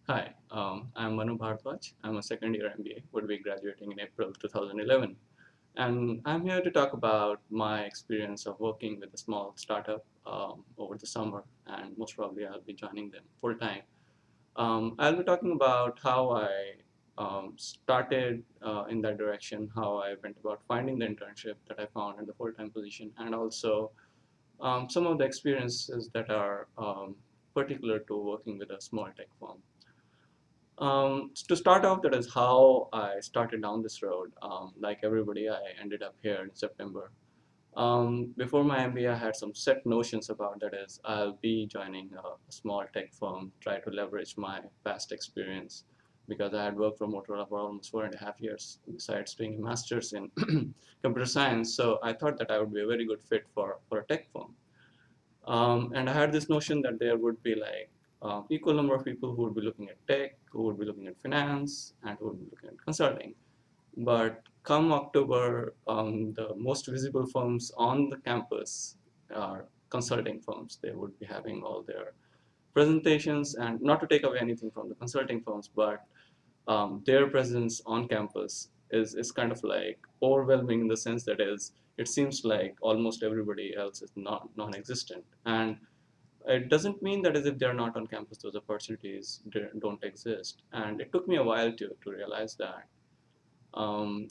Hi, I'm Manu Bharadwaj. I'm a second year MBA, would be graduating in April 2011. And I'm here to talk about my experience of working with a small startup over the summer, and most probably I'll be joining them full time. I'll be talking about how I started in that direction, how I went about finding the internship that I found in the full time position, and also some of the experiences that are particular to working with a small tech firm. To start off, that is how I started down this road. Like everybody, I ended up here in September. Before my MBA, I had some set notions about that is I'll be joining a small tech firm, try to leverage my past experience because I had worked for Motorola for almost 4.5 years, besides doing a master's in computer science. So I thought that I would be a very good fit for a tech firm. And I had this notion that there would be like equal number of people who would be looking at tech, who would be looking at finance, and who would be looking at consulting. But come October, the most visible firms on the campus are consulting firms. They would be having all their presentations, and not to take away anything from the consulting firms, but their presence on campus is kind of like overwhelming in the sense that is it seems like almost everybody else is not non-existent, and it doesn't mean that as if they're not on campus those opportunities don't exist. And it took me a while to realize that.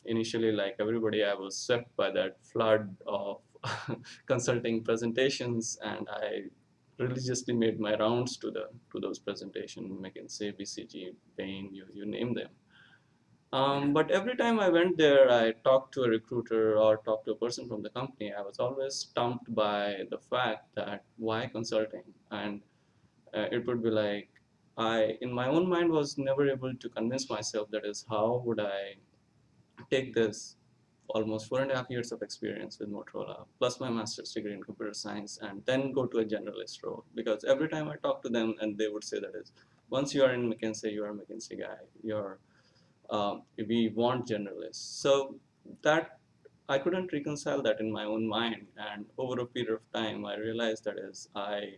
Initially, like everybody, I was swept by that flood of consulting presentations, and I religiously made my rounds to those presentations, McKinsey, BCG, Bain, you name them. But every time I went there, I talked to a recruiter or talked to a person from the company. I was always stumped by the fact that why consulting? And it would be like I, in my own mind, was never able to convince myself that is how would I take this almost 4.5 years of experience with Motorola, plus my master's degree in computer science, and then go to a generalist role. Because every time I talk to them, and they would say that is, once you are in McKinsey, you are a McKinsey guy. We want generalists. So that I couldn't reconcile that in my own mind, and over a period of time, I realized that is I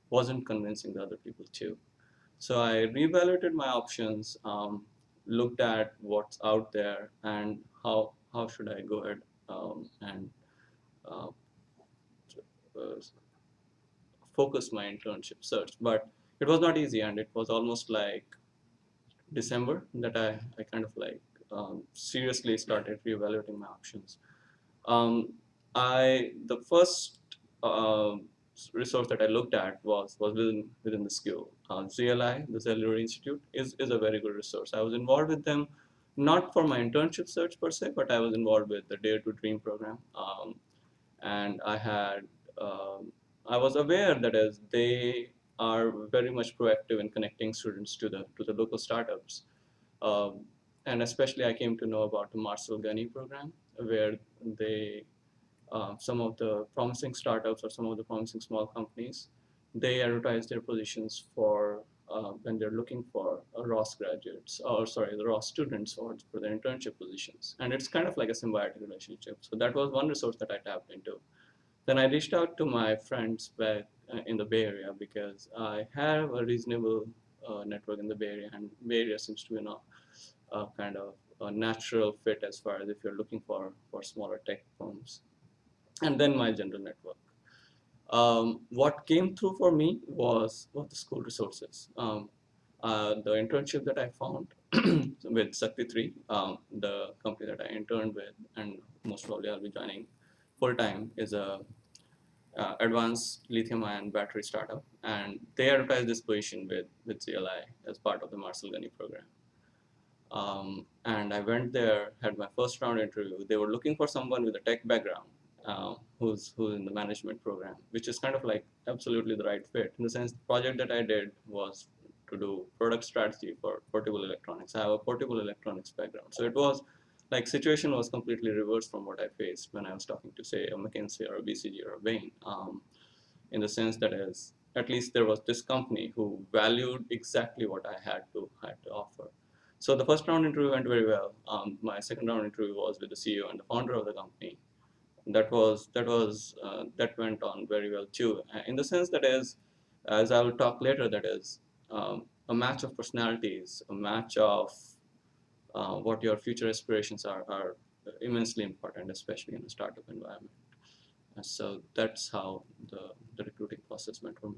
wasn't convincing the other people too. So I reevaluated my options, looked at what's out there, and how should I go ahead and uh, uh, focus my internship search. But it was not easy, and it was almost like December that I kind of like seriously started reevaluating my options. Um, the first resource that I looked at was within the skill. ZLI, the Cellular Institute, is a very good resource. I was involved with them not for my internship search per se, but I was involved with the Dare to Dream program, and I was aware that as they are very much proactive in connecting students to the local startups. Um, and especially I came to know about the Marcel Gunny program, where they some of the promising startups or some of the promising small companies, they advertise their positions for when they're looking for Ross graduates, or sorry, the Ross students for their internship positions. And it's kind of like a symbiotic relationship. So that was one resource that I tapped into. Then I reached out to my friends back in the Bay Area because I have a reasonable network in the Bay Area, and Bay Area seems to be a kind of a natural fit as far as if you're looking for smaller tech firms. And then my general network. What came through for me was the school resources. The internship that I found with Sakti 3, the company that I interned with, and most probably I'll be joining full time, is a advanced lithium ion battery startup. And they advertised this position with CLI as part of the Marcel Gunny program. And I went there, had my first round interview. They were looking for someone with a tech background, who's in the management program, which is kind of like absolutely the right fit. In the sense, the project that I did was to do product strategy for portable electronics. I have a portable electronics background, so it was like situation was completely reversed from what I faced when I was talking to say a McKinsey or a BCG or a Bain. In the sense that is at least there was this company who valued exactly what I had to offer. So the first round interview went very well. My second round interview was with the CEO and the founder of the company. That went on very well too. In the sense that is, as I will talk later, that is a match of personalities, a match of what your future aspirations are immensely important, especially in a startup environment. So that's how the recruiting process went for me.